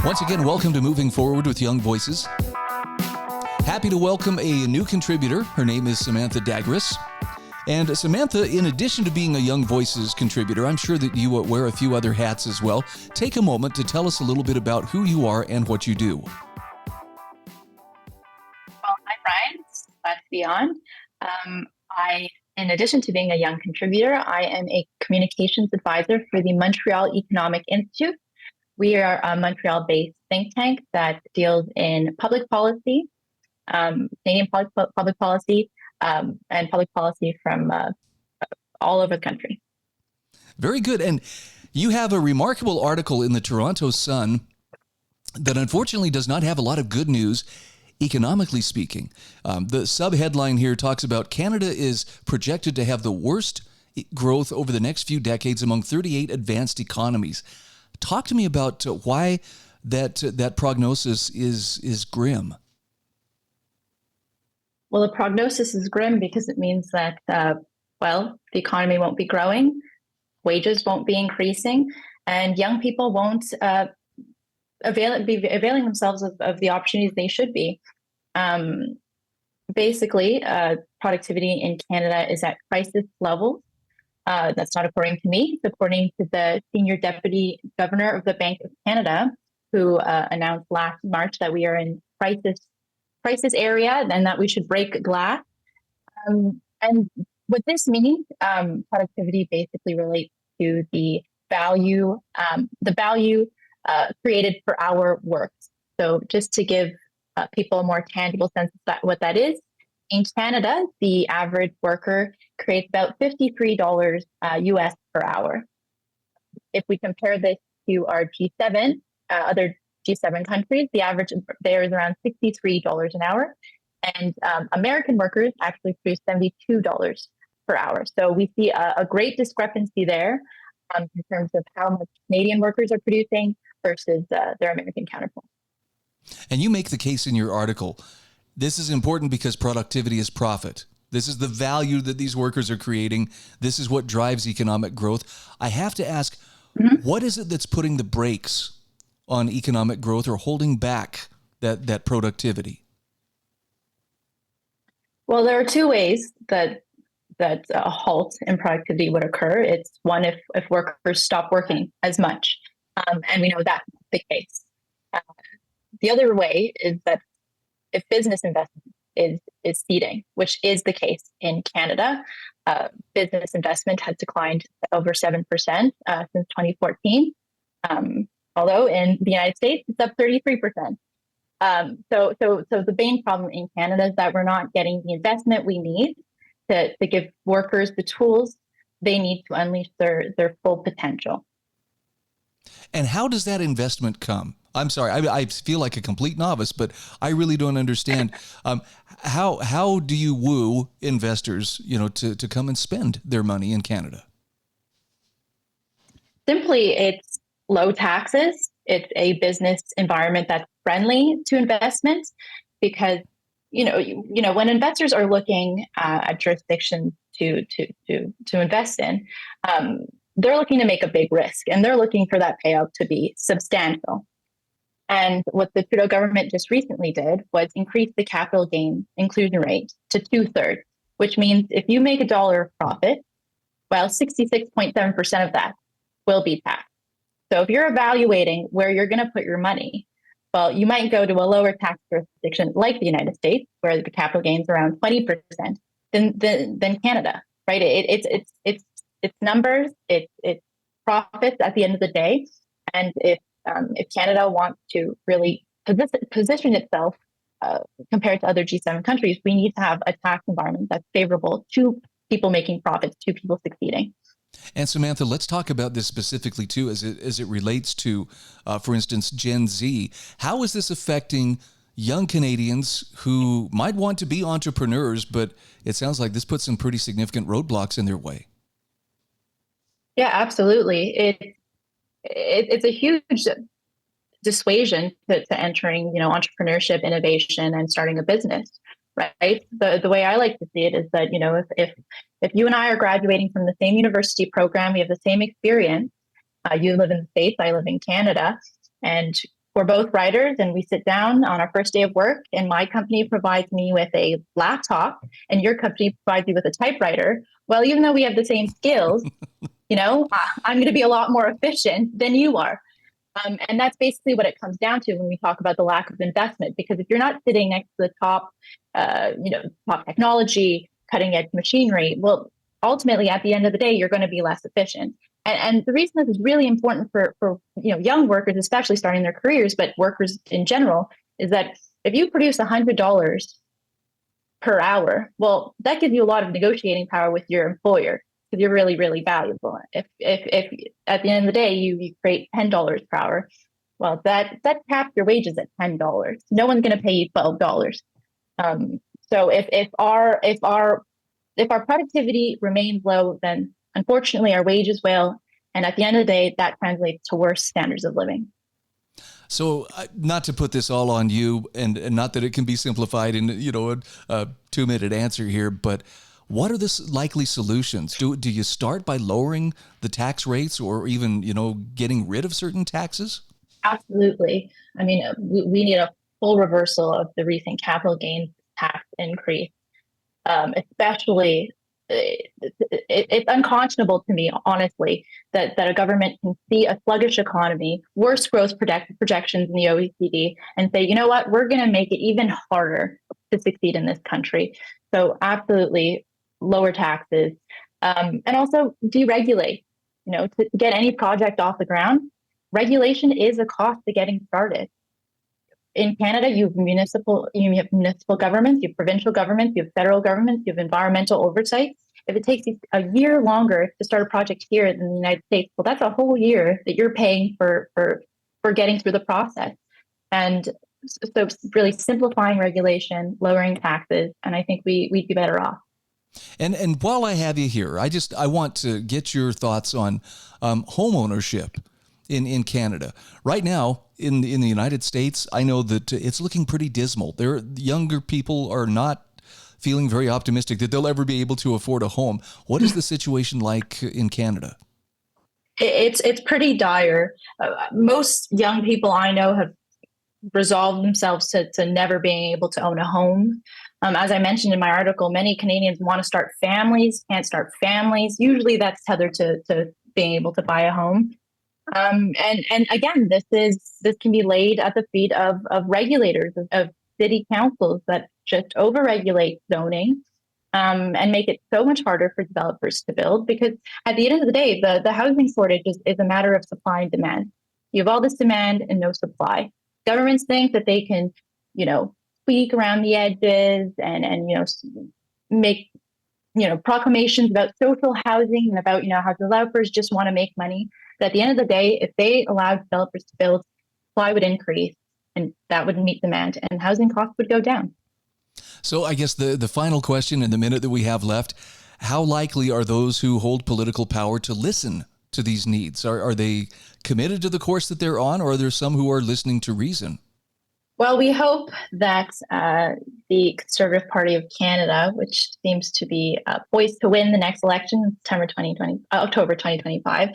Once again, welcome to Moving Forward with Young Voices. Happy to welcome a new contributor. Her name is Samantha Dagres. And Samantha, in addition to being a Young Voices contributor, I'm sure that you wear a few other hats as well. Take a moment to tell us a little bit about who you are and what you do. Well, hi, Brian. Glad to be on. In addition to being a Young contributor, I am a communications advisor for the Montreal Economic Institute. We are a Montreal-based think tank that deals in public policy, Canadian public policy, and public policy from all over the country. Very good. And you have a remarkable article in the Toronto Sun that unfortunately does not have a lot of good news, economically speaking. The subheadline here talks about Canada is projected to have the worst growth over the next few decades among 38 advanced economies. Talk to me about why that prognosis is grim. Well, the prognosis is grim because it means that, the economy won't be growing, wages won't be increasing, and young people won't be availing themselves of the opportunities they should be. Basically, productivity in Canada is at crisis levels. That's not according to me. It's according to the Senior Deputy Governor of the Bank of Canada, who announced last March that we are in crisis area and that we should break glass. And what this means, productivity basically relates to the value created per hour worked. So just to give people a more tangible sense of what that is, in Canada, the average worker creates about $53 US per hour. If we compare this to our G7, other G7 countries, the average there is around $63 an hour. And American workers actually produce $72 per hour. So we see a great discrepancy there in terms of how much Canadian workers are producing versus their American counterparts. And you make the case in your article, this is important because productivity is profit. This is the value that these workers are creating. This is what drives economic growth. I have to ask, what is it that's putting the brakes on economic growth or holding back that productivity? Well, there are two ways that a halt in productivity would occur. It's one, if workers stop working as much, and we know that's the case. The other way is that if business investment is ceding, which is the case in Canada, business investment has declined over 7% since 2014. Although in the United States, it's up 33%. So the main problem in Canada is that we're not getting the investment we need to give workers the tools they need to unleash their full potential. And how does that investment come? I'm sorry, I feel like a complete novice, but I really don't understand. How do you woo investors, to come and spend their money in Canada? Simply, it's low taxes. It's a business environment that's friendly to investment, because when investors are looking at jurisdictions to invest in, they're looking to make a big risk, and they're looking for that payout to be substantial. And what the Trudeau government just recently did was increase the capital gain inclusion rate to 2/3, which means if you make $1 of profit, 66.7% of that will be taxed. So if you're evaluating where you're going to put your money, you might go to a lower tax jurisdiction like the United States, where the capital gains around 20% than Canada, right? It's numbers, it's profits at the end of the day. And if Canada wants to really position itself compared to other G7 countries, we need to have a tax environment that's favorable to people making profits, to people succeeding. And Samantha, let's talk about this specifically too, as it relates to, for instance, Gen Z. How is this affecting young Canadians who might want to be entrepreneurs, but it sounds like this puts some pretty significant roadblocks in their way? Yeah, absolutely. It's a huge dissuasion to entering, entrepreneurship, innovation, and starting a business. right? The way I like to see it is that, if you and I are graduating from the same university program, we have the same experience. You live in the States, I live in Canada, and we're both writers, and we sit down on our first day of work, and my company provides me with a laptop, and your company provides you with a typewriter. Well, even though we have the same skills, I'm going to be a lot more efficient than you are. And that's basically what it comes down to when we talk about the lack of investment. Because if you're not sitting next to the top technology, cutting edge machinery, well, ultimately at the end of the day, you're going to be less efficient. And the reason this is really important for young workers, especially starting their careers, but workers in general, is that if you produce $100 per hour, well, that gives you a lot of negotiating power with your employer, because you're really, really valuable. If at the end of the day you create $10 per hour, well, that caps your wages at $10. No one's going to pay you $12. So if our productivity remains low, then unfortunately our wages will, and at the end of the day, that translates to worse standards of living. So, not to put this all on you, and not that it can be simplified in a 2-minute answer here, but what are the likely solutions? Do you start by lowering the tax rates, or even getting rid of certain taxes? Absolutely. I mean, we need a full reversal of the recent capital gains tax increase, especially. It's unconscionable to me, honestly, that a government can see a sluggish economy, worse growth projections in the OECD, and say, you know what, we're going to make it even harder to succeed in this country. So absolutely lower taxes, and also deregulate. To get any project off the ground, regulation is a cost to getting started. In Canada, you have municipal governments, you have provincial governments, you have federal governments, you have environmental oversight. If it takes you a year longer to start a project here than the United States, well, that's a whole year that you're paying for getting through the process. And so really simplifying regulation, lowering taxes, and I think we'd be better off. And while I have you here, I want to get your thoughts on home ownership in Canada. Right now, in the United States, I know that it's looking pretty dismal. Younger people are not feeling very optimistic that they'll ever be able to afford a home. What is the situation like in Canada? It's pretty dire. Most young people I know have resolved themselves to never being able to own a home. As I mentioned in my article, many Canadians want to start families, can't start families. Usually that's tethered to being able to buy a home. And again, this can be laid at the feet of regulators, of city councils that just overregulate zoning, and make it so much harder for developers to build. Because at the end of the day, the housing shortage is a matter of supply and demand. You have all this demand and no supply. Governments think that they can, tweak around the edges and make proclamations about social housing and about how developers just want to make money. But at the end of the day, if they allowed developers to build, supply would increase, and that would meet demand, and housing costs would go down. So I guess the final question in the minute that we have left, how likely are those who hold political power to listen to these needs? Are they committed to the course that they're on, or are there some who are listening to reason? Well, we hope that the Conservative Party of Canada, which seems to be poised to win the next election, October 2025,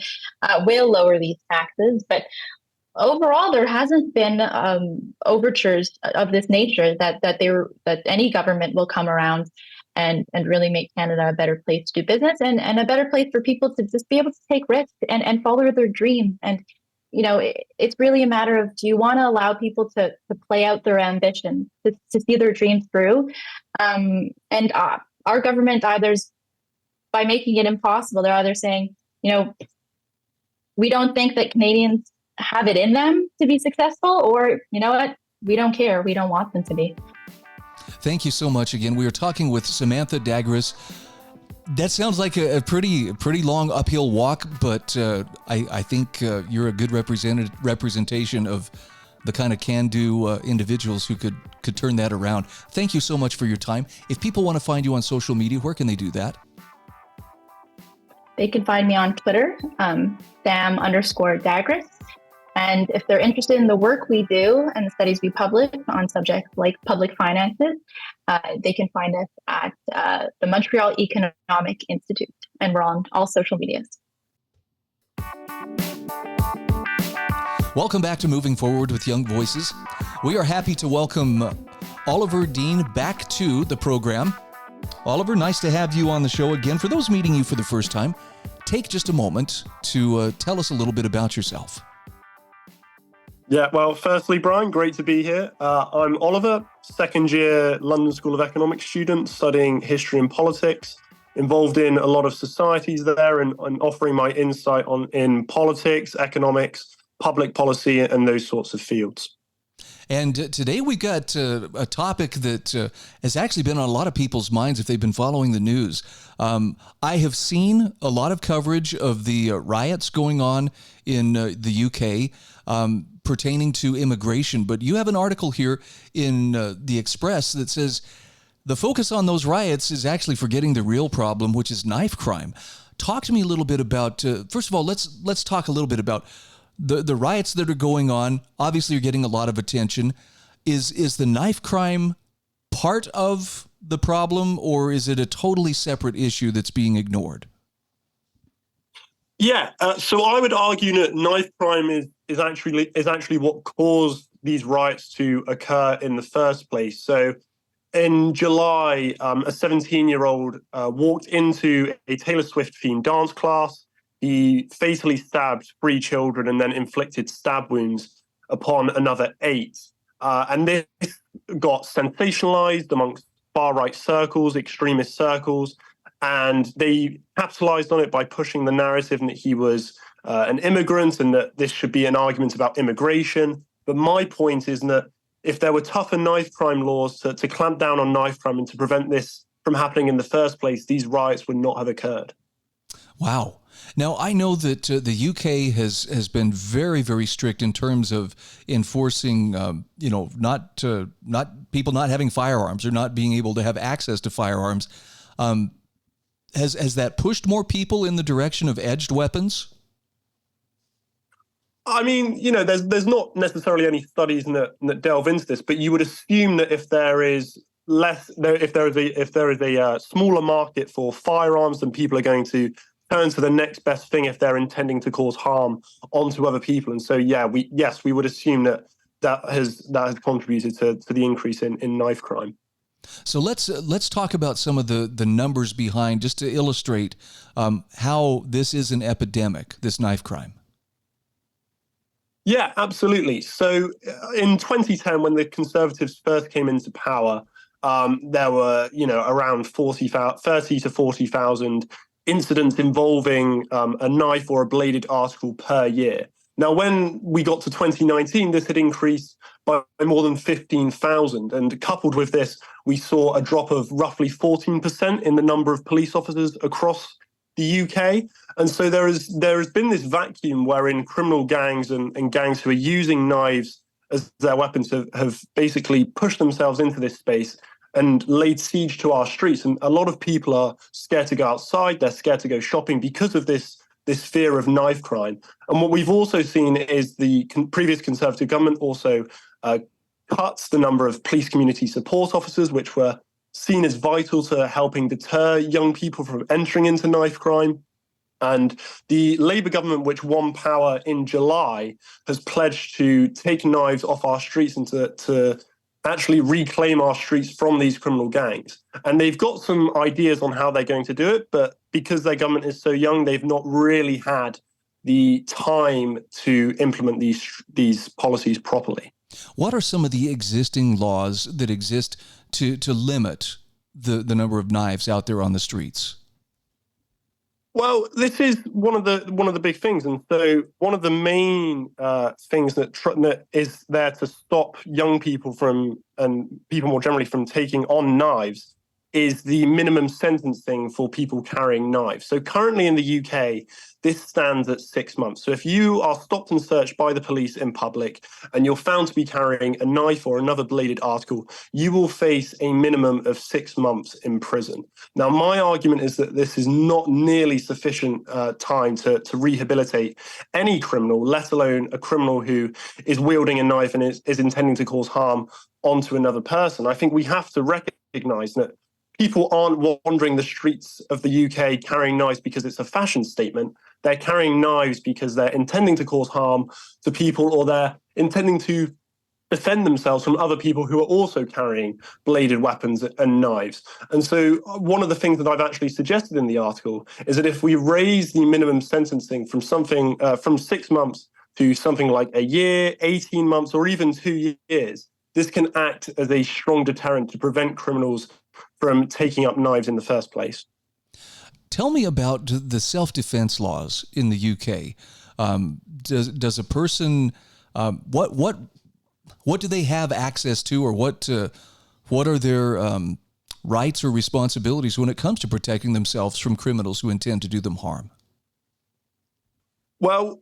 will lower these taxes. But overall, there hasn't been overtures of this nature that any government will come around and really make Canada a better place to do business, and a better place for people to just be able to take risks and follow their dream. And it's really a matter of, do you want to allow people to play out their ambitions, to see their dreams through? And our government, either by making it impossible, they're either saying, we don't think that Canadians have it in them to be successful, or, you know what, we don't care. We don't want them to be. Thank you so much again. We are talking with Samantha Dagres. That sounds like a pretty long uphill walk, but I think you're a good representation of the kind of can-do individuals who could turn that around. Thank you so much for your time. If people want to find you on social media, where can they do that? They can find me on Twitter, Sam_Dagres. And if they're interested in the work we do and the studies we publish on subjects like public finances, they can find us at the Montreal Economic Institute, and we're on all social medias. Welcome back to Moving Forward with Young Voices. We are happy to welcome Oliver Dean back to the program. Oliver, nice to have you on the show again. For those meeting you for the first time, take just a moment to tell us a little bit about yourself. Yeah, well, firstly, Brian, great to be here. I'm Oliver, second year London School of Economics student studying history and politics, involved in a lot of societies there and offering my insight in politics, economics, public policy, and those sorts of fields. And today we got a topic that has actually been on a lot of people's minds if they've been following the news. I have seen a lot of coverage of the riots going on in the UK pertaining to immigration, but you have an article here in the Express that says the focus on those riots is actually forgetting the real problem, which is knife crime. Talk to me a little bit about, first of all, let's talk a little bit about the riots that are going on. Obviously, you're getting a lot of attention. Is the knife crime part of the problem, or is it a totally separate issue that's being ignored? Yeah, so I would argue that knife crime is actually what caused these riots to occur in the first place. So in July, a 17-year-old walked into a Taylor Swift-themed dance class. He fatally stabbed 3 children and then inflicted stab wounds upon another 8. And this got sensationalized amongst far-right circles, extremist circles, and they capitalized on it by pushing the narrative that he was an immigrant and that this should be an argument about immigration. But my point is that if there were tougher knife crime laws to clamp down on knife crime and to prevent this from happening in the first place, these riots would not have occurred. Wow. Now, I know that the UK has been very, very strict in terms of enforcing, not people not having firearms or not being able to have access to firearms. Has that pushed more people in the direction of edged weapons? I mean, there's not necessarily any studies that delve into this, but you would assume that if there is a smaller market for firearms, then people are going to turn to the next best thing if they're intending to cause harm onto other people. And so, we would assume that has contributed to the increase in knife crime. So let's talk about some of the numbers behind, just to illustrate how this is an epidemic, this knife crime. Yeah, absolutely. So in 2010, when the Conservatives first came into power, there were around 30 to 40,000 incidents involving a knife or a bladed article per year. Now, when we got to 2019, this had increased by more than 15,000. And coupled with this, we saw a drop of roughly 14% in the number of police officers across the UK. And so there has been this vacuum wherein criminal gangs and gangs who are using knives as their weapons have basically pushed themselves into this space and laid siege to our streets. And a lot of people are scared to go outside. They're scared to go shopping because of this fear of knife crime. And what we've also seen is the previous Conservative government also cuts the number of police community support officers, which were seen as vital to helping deter young people from entering into knife crime. And the Labour government, which won power in July, has pledged to take knives off our streets and to actually reclaim our streets from these criminal gangs. And they've got some ideas on how they're going to do it, but because their government is so young, they've not really had the time to implement these policies properly. What are some of the existing laws that exist to limit the number of knives out there on the streets? Well, this is one of the big things, and so one of the main things that is there to stop young people and people more generally from taking on knives is the minimum sentencing for people carrying knives. So currently in the UK, this stands at 6 months. So if you are stopped and searched by the police in public and you're found to be carrying a knife or another bladed article, you will face a minimum of 6 months in prison. Now, my argument is that this is not nearly sufficient time to rehabilitate any criminal, let alone a criminal who is wielding a knife and is intending to cause harm onto another person. I think we have to recognize that people aren't wandering the streets of the UK carrying knives because it's a fashion statement. They're carrying knives because they're intending to cause harm to people, or they're intending to defend themselves from other people who are also carrying bladed weapons and knives. And so one of the things that I've actually suggested in the article is that if we raise the minimum sentencing from something from 6 months to something like a year, 18 months, or even 2 years, this can act as a strong deterrent to prevent criminals from taking up knives in the first place. Tell me about the self-defense laws in the UK. Does a person what do they have access to, or what are their rights or responsibilities when it comes to protecting themselves from criminals who intend to do them harm? Well,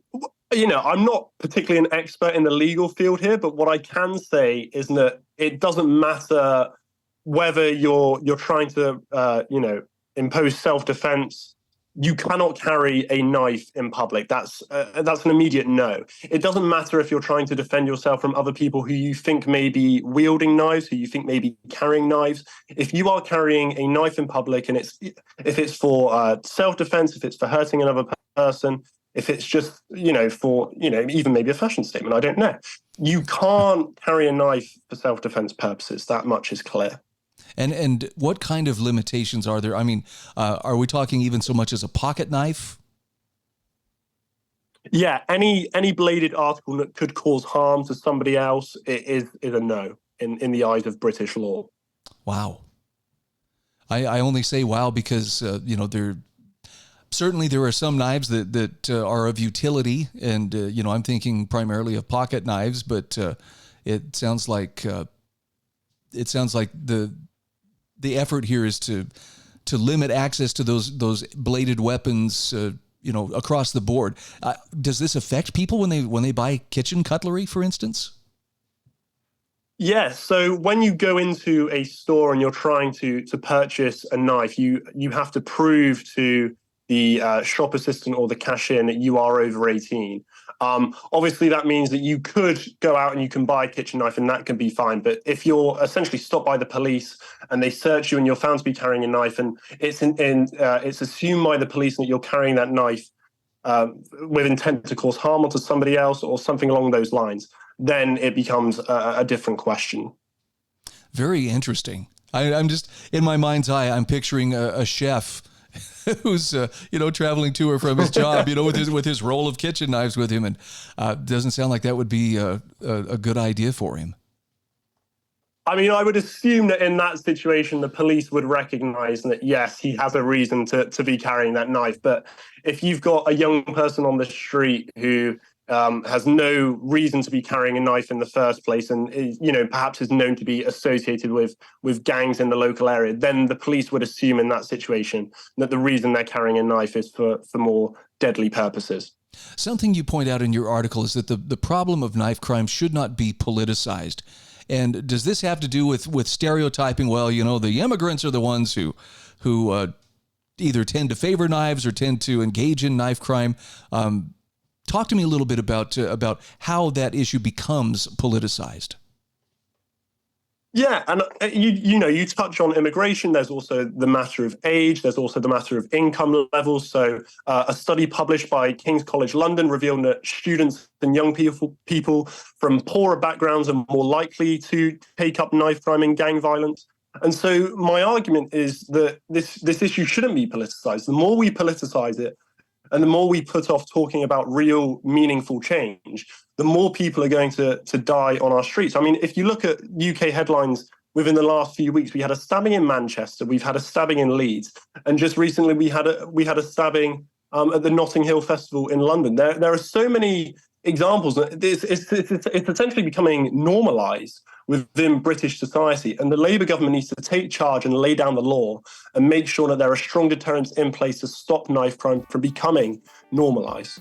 I'm not particularly an expert in the legal field here, but what I can say is that it doesn't matter whether you're trying to, impose self-defense. You cannot carry a knife in public. That's an immediate no. It doesn't matter if you're trying to defend yourself from other people who you think may be wielding knives, who you think may be carrying knives. If you are carrying a knife in public, and if it's for self-defense, if it's for hurting another person, if it's just, for, even maybe a fashion statement, I don't know. You can't carry a knife for self-defense purposes. That much is clear. And what kind of limitations are there? I mean, are we talking even so much as a pocket knife? Yeah, any bladed article that could cause harm to somebody else is a no in the eyes of British law. Wow. I only say wow because, there are some knives that are of utility. And, I'm thinking primarily of pocket knives, but it sounds like the effort here is to limit access to those bladed weapons, across the board. Does this affect people when they buy kitchen cutlery, for instance? Yes. So when you go into a store and you're trying to purchase a knife, you have to prove to the shop assistant or the cashier that you are over 18. Obviously, that means that you could go out and you can buy a kitchen knife, and that can be fine. But if you're essentially stopped by the police and they search you and you're found to be carrying a knife, and it's assumed by the police that you're carrying that knife with intent to cause harm onto somebody else or something along those lines, then it becomes a different question. Very interesting. I'm just, in my mind's eye, I'm picturing a chef who's traveling to or from his job, with his roll of kitchen knives with him, and doesn't sound like that would be a good idea for him. I mean, I would assume that in that situation, the police would recognize that, yes, he has a reason to be carrying that knife. But if you've got a young person on the street who has no reason to be carrying a knife in the first place, and perhaps is known to be associated with gangs in the local area, then the police would assume in that situation that the reason they're carrying a knife is for more deadly purposes. Something you point out in your article is that the problem of knife crime should not be politicized. And does this have to do with stereotyping? Well, the immigrants are the ones who either tend to favor knives or tend to engage in knife crime. Talk to me a little bit about how that issue becomes politicized. Yeah, and you touch on immigration. There's also the matter of age. There's also the matter of income levels. So a study published by King's College London revealed that students and young people from poorer backgrounds are more likely to take up knife crime and gang violence. And so my argument is that this issue shouldn't be politicized. The more we politicize it, and the more we put off talking about real, meaningful change, the more people are going to die on our streets. I mean, if you look at UK headlines within the last few weeks, we had a stabbing in Manchester, we've had a stabbing in Leeds, and just recently we had a stabbing at the Notting Hill Festival in London. There are so many examples. It's essentially becoming normalized within British society, and the Labour government needs to take charge and lay down the law and make sure that there are strong deterrents in place to stop knife crime from becoming normalized.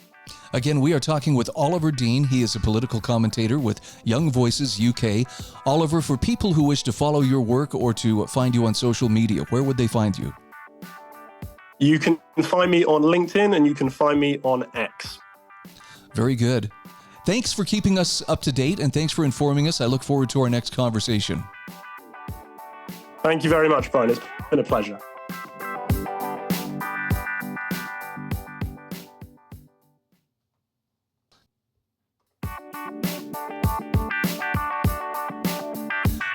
Again, we are talking with Oliver Dean. He is a political commentator with Young Voices UK. Oliver, for people who wish to follow your work or to find you on social media, where would they find you? You can find me on LinkedIn and you can find me on X. Very good. Thanks for keeping us up to date, and thanks for informing us. I look forward to our next conversation. Thank you very much, Bryan. It's been a pleasure.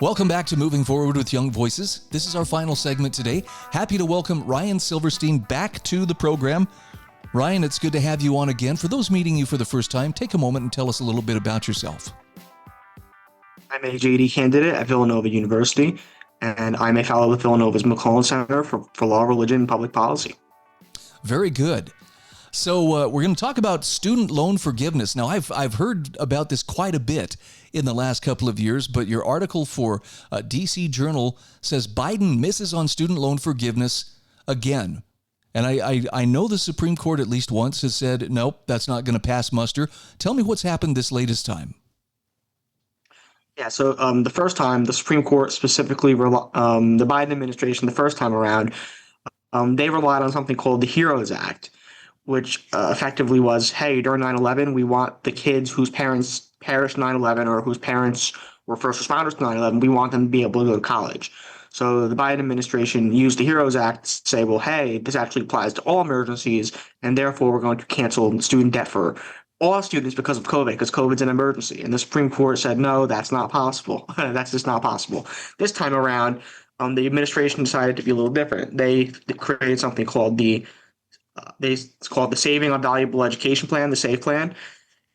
Welcome back to Moving Forward with Young Voices. This is our final segment today. Happy to welcome Ryan Silverstein back to the program. Ryan, it's good to have you on again. For those meeting you for the first time, take a moment and tell us a little bit about yourself. I'm a JD candidate at Villanova University, and I'm a fellow with Villanova's McClellan Center for Law, Religion, and Public Policy. Very good. So we're going to talk about student loan forgiveness. Now, I've heard about this quite a bit in the last couple of years, but your article for DC Journal says Biden misses on student loan forgiveness again. And I know the Supreme Court at least once has said, nope, that's not going to pass muster. Tell me what's happened this latest time. Yeah, so the first time, the Supreme Court specifically, the Biden administration, the first time around, they relied on something called the HEROES Act, which effectively was, hey, during 9/11, we want the kids whose parents perished 9/11 or whose parents were first responders to 9/11, we want them to be able to go to college. So the Biden administration used the HEROES Act to say, well, hey, this actually applies to all emergencies, and therefore we're going to cancel student debt for all students because of COVID, because COVID's an emergency. And the Supreme Court said, no, that's not possible. That's just not possible. This time around, the administration decided to be a little different. They created something called it's called the Saving on Valuable Education Plan, the SAVE plan.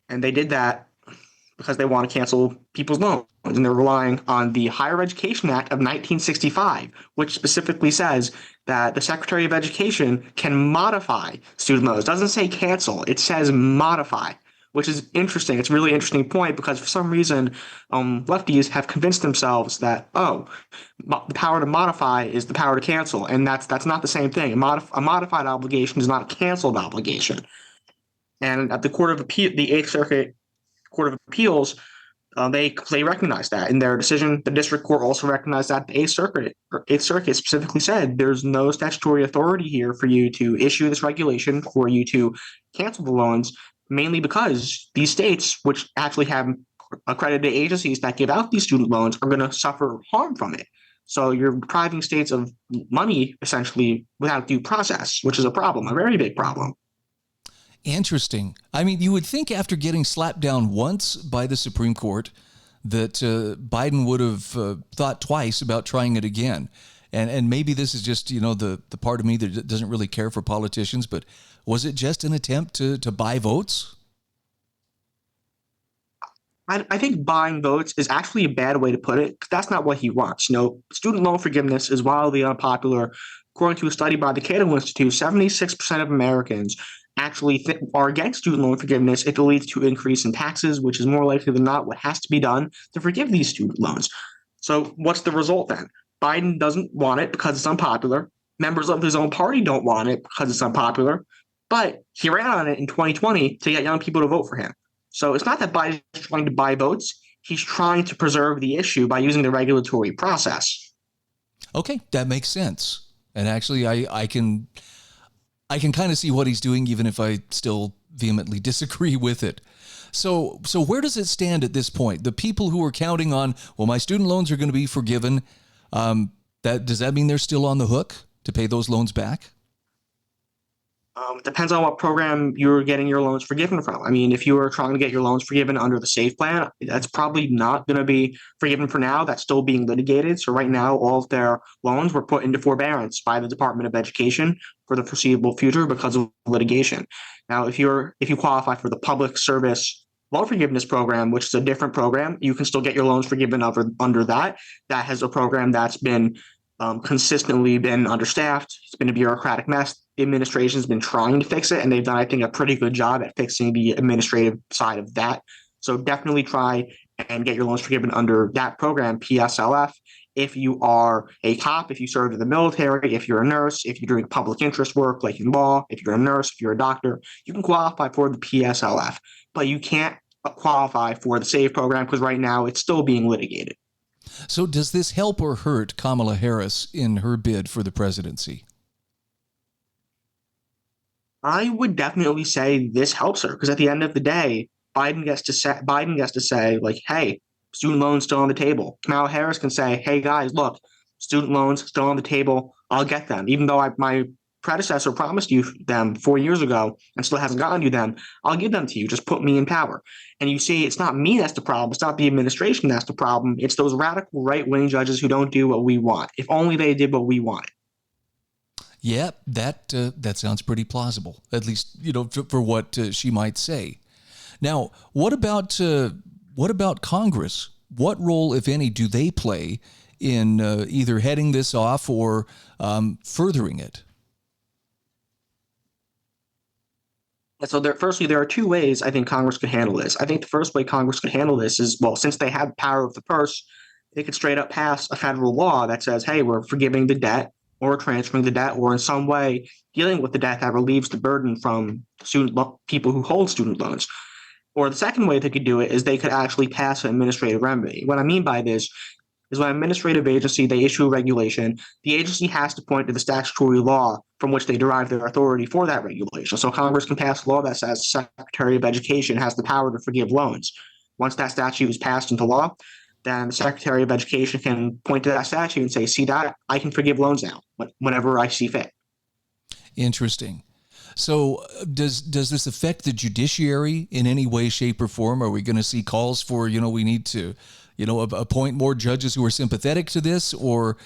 And they did that because they want to cancel people's loans. And they're relying on the Higher Education Act of 1965, which specifically says that the Secretary of Education can modify student loans. It doesn't say cancel, it says modify, which is interesting. It's a really interesting point because for some reason, lefties have convinced themselves that, the power to modify is the power to cancel. And that's not the same thing. A modified obligation is not a canceled obligation. And at the Court of Appeal, the Eighth Circuit Court of Appeals, they recognize that in their decision. The district court also recognized that the Eighth Circuit specifically said there's no statutory authority here for you to issue this regulation, for you to cancel the loans, mainly because these states, which actually have accredited agencies that give out these student loans, are going to suffer harm from it. So you're depriving states of money essentially without due process, which is a problem, a very big problem. Interesting. I mean, you would think after getting slapped down once by the Supreme Court that Biden would have thought twice about trying it again. And maybe this is just, the part of me that doesn't really care for politicians, but was it just an attempt to buy votes? I think buying votes is actually a bad way to put it, because that's not what he wants. Student loan forgiveness is wildly unpopular. According to a study by the Cato Institute, 76% of Americans actually are against student loan forgiveness if it leads to an increase in taxes, which is more likely than not what has to be done to forgive these student loans. So what's the result then? Biden doesn't want it because it's unpopular. Members of his own party don't want it because it's unpopular. But he ran on it in 2020 to get young people to vote for him. So it's not that Biden is trying to buy votes. He's trying to preserve the issue by using the regulatory process. Okay, that makes sense. And actually, I can kind of see what he's doing, even if I still vehemently disagree with it. So where does it stand at this point? The people who are counting on, well, my student loans are going to be forgiven, does that mean they're still on the hook to pay those loans back? It depends on what program you're getting your loans forgiven from. I mean, if you are trying to get your loans forgiven under the SAFE plan, that's probably not going to be forgiven for now. That's still being litigated. So right now, all of their loans were put into forbearance by the Department of Education for the foreseeable future because of litigation. Now, if you qualify for the Public Service Loan Forgiveness Program, which is a different program, you can still get your loans forgiven under that. That has a program that's been consistently been understaffed. It's been a bureaucratic mess. The administration's been trying to fix it, and they've done, I think, a pretty good job at fixing the administrative side of that. So definitely try and get your loans forgiven under that program, PSLF. If you are a cop, if you served in the military, if you're a nurse, if you're doing public interest work like in law, if you're a nurse, if you're a doctor, you can qualify for the PSLF, but you can't qualify for the SAVE program because right now it's still being litigated. So does this help or hurt Kamala Harris in her bid for the presidency? I would definitely say this helps her because at the end of the day, Biden gets to say like, hey, student loans still on the table. Kamala Harris can say, hey guys, look, student loans still on the table. I'll get them, even though my predecessor promised you them 4 years ago and still hasn't gotten you them. I'll give them to you. Just put me in power. And you see, it's not me that's the problem. It's not the administration that's the problem. It's those radical right-wing judges who don't do what we want. If only they did what we wanted. Yeah, that sounds pretty plausible. At least for what she might say. Now, what about Congress? What role, if any, do they play in either heading this off or furthering it? So firstly, there are two ways I think Congress could handle this. I think the first way Congress could handle this is, well, since they have power of the purse, they could straight up pass a federal law that says, hey, we're forgiving the debt or transferring the debt or in some way dealing with the debt that relieves the burden from people who hold student loans. Or the second way they could do it is they could actually pass an administrative remedy. What I mean by this is when an administrative agency, they issue a regulation, the agency has to point to the statutory law from which they derive their authority for that regulation. So Congress can pass a law that says the Secretary of Education has the power to forgive loans. Once that statute is passed into law, then the Secretary of Education can point to that statute and say, see that, I can forgive loans now, whenever I see fit. Interesting. So does this affect the judiciary in any way, shape, or form? Are we going to see calls for, we need to, appoint more judges who are sympathetic to this or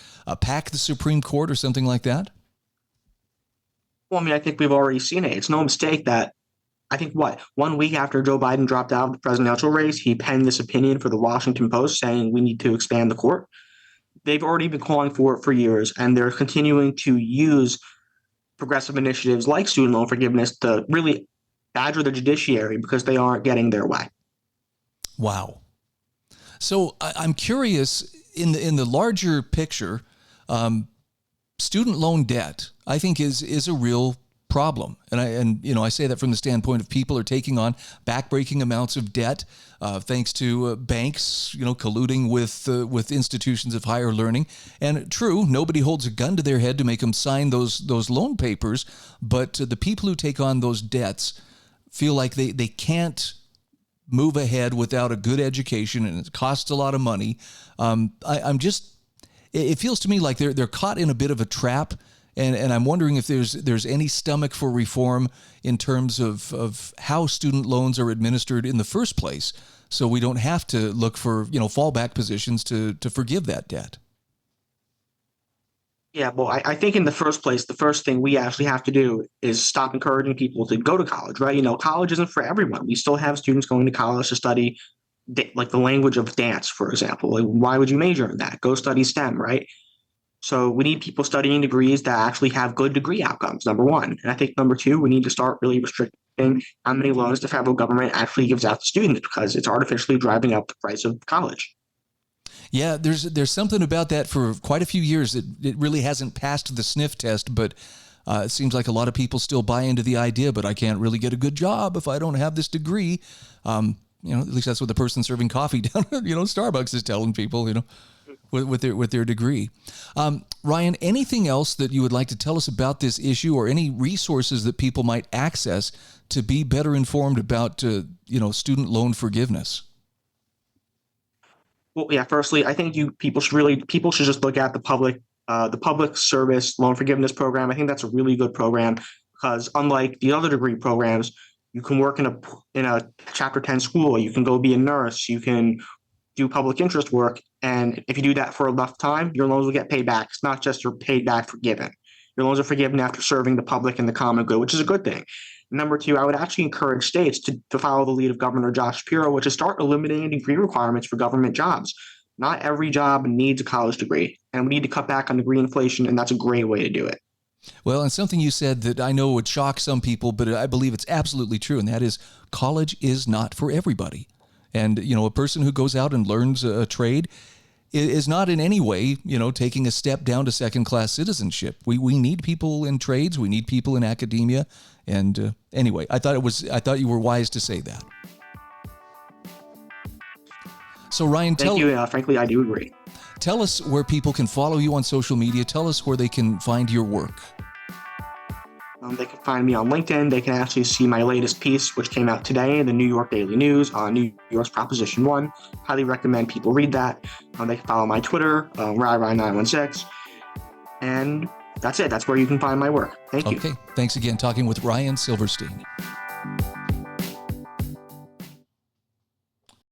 pack the Supreme Court or something like that? Well, I mean, I think we've already seen it. It's no mistake that I think 1 week after Joe Biden dropped out of the presidential race, he penned this opinion for the Washington Post saying we need to expand the court. They've already been calling for it for years, and they're continuing to use progressive initiatives like student loan forgiveness to really badger the judiciary because they aren't getting their way. Wow. So I'm curious, in the larger picture, student loan debt, I think is a real problem. And I say that from the standpoint of people are taking on backbreaking amounts of debt, thanks to banks, colluding with institutions of higher learning. And true, nobody holds a gun to their head to make them sign those loan papers, but the people who take on those debts feel like they can't move ahead without a good education, and it costs a lot of money. It feels to me like they're caught in a bit of a trap. And I'm wondering if there's any stomach for reform in terms of how student loans are administered in the first place, so we don't have to look for fallback positions to forgive that debt. Yeah, well, I think in the first place, the first thing we actually have to do is stop encouraging people to go to college, right? College isn't for everyone. We still have students going to college to study like the language of dance, for example. Like, why would you major in that? Go study STEM, right? So we need people studying degrees that actually have good degree outcomes, number one. And I think number two, we need to start really restricting how many loans the federal government actually gives out to students because it's artificially driving up the price of college. Yeah, there's something about that for quite a few years. It really hasn't passed the sniff test, but it seems like a lot of people still buy into the idea, but I can't really get a good job if I don't have this degree. At least that's what the person serving coffee down at, Starbucks is telling people, with their degree. Ryan, anything else that you would like to tell us about this issue or any resources that people might access to be better informed about, student loan forgiveness? Well, yeah, firstly, I think people should just look at the public service loan forgiveness program. I think that's a really good program because unlike the other degree programs, you can work in a Chapter 10 school, you can go be a nurse, you can do public interest work. And if you do that for enough time, your loans will get paid back. It's not just you're paid back forgiven. Your loans are forgiven after serving the public and the common good, which is a good thing. Number two, I would actually encourage states to follow the lead of Governor Josh Shapiro, which is start eliminating degree requirements for government jobs. Not every job needs a college degree, and we need to cut back on degree inflation, and that's a great way to do it. Well, and something you said that I know would shock some people, but I believe it's absolutely true, and that is college is not for everybody. And, a person who goes out and learns a trade is not in any way, taking a step down to second-class citizenship. We need people in trades. We need people in academia. And anyway, I thought you were wise to say that. So Ryan, Thank you. Frankly, I do agree. Tell us where people can follow you on social media. Tell us where they can find your work. They can find me on LinkedIn. They can actually see my latest piece, which came out today in the New York Daily News on New York's Proposition 1. Highly recommend people read that. They can follow my Twitter, Ryan916. And that's it. That's where you can find my work. Thank you. Okay. Thanks again. Talking with Ryan Silverstein.